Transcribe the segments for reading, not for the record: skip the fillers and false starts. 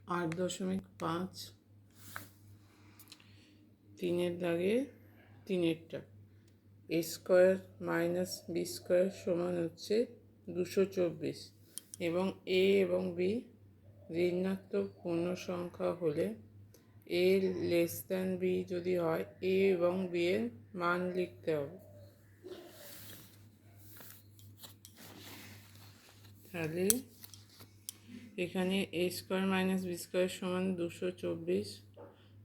8.5 তিনের দাগে তিনেরটা এ square minus B square সমান হচ্ছে 224 এবং এ এবং বি ঋণাত্মক পূর্ণ সংখ্যা হলে এ লেস দ্যান বি যদি হয় এ এবং বি এর মান লিখতে হবে। তাহলে এখানে এ স্কোয়ার মাইনাস বি স্কোয়ার সমান 224,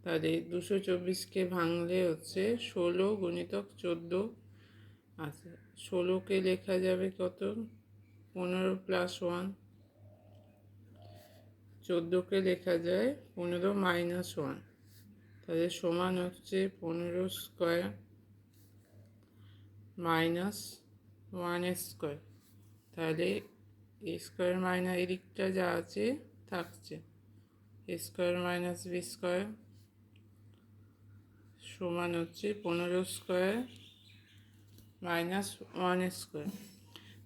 তাহলে 224কে ভাঙলে হচ্ছে 16 গুণিতক 14। আচ্ছা, 16কে লেখা যাবে কত? 15 প্লাস 1। 14কে লেখা যায় 15 মাইনাস 1, তাহলে সমান হচ্ছে 15 স্কোয়ার মাইনাস 1 স্কোয়ার। তাহলে এ স্কোয়ার মাইনাস এদিকটা যা আছে থাকছে, এ স্কোয়ার মাইনাস বি স্কোয়ার সমান হচ্ছে 15 স্কোয়ার মাইনাস 1 স্কোয়ার।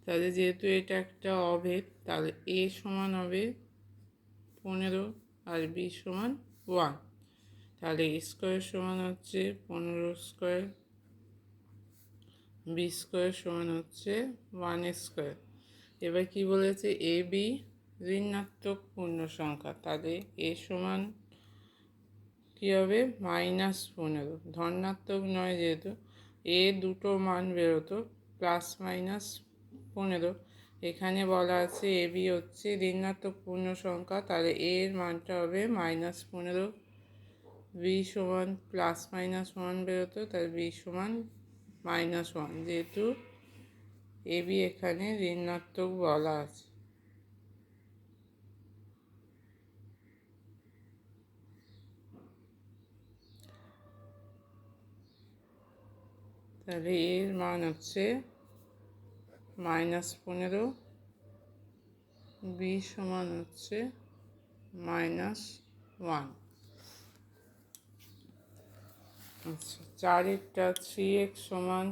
তাহলে যেহেতু এটা একটা অভেদ, তাহলে এ সমান হবে 15 আর বি সমান 1। তাহলে এ স্কোয়ার সমান হচ্ছে 15 স্কোয়ার, বি স্কোয়ার সমান হচ্ছে 1 স্কোয়ার। এবার কি বলেছে? এ বি ঋণাত্মক পূর্ণ সংখ্যা, তাহলে এ সমান কী হবে? -15। ধনাত্মক নয়, যেহেতু এ দুটো মান বেরোতো প্লাস মাইনাস 15, এখানে বলা আছে এ বি হচ্ছে ঋণাত্মক পূর্ণ সংখ্যা, তাহলে এর মানটা হবে -15। বি সমান প্লাস মাইনাস 1 বেরোতো, তাহলে বি সমান -1, যেহেতু এ বি এখানে ঋণাত্মক বলা আছে। তাহলে এর মান হচ্ছে -15, বি সমান হচ্ছে -1। আচ্ছা, 4 3x সমান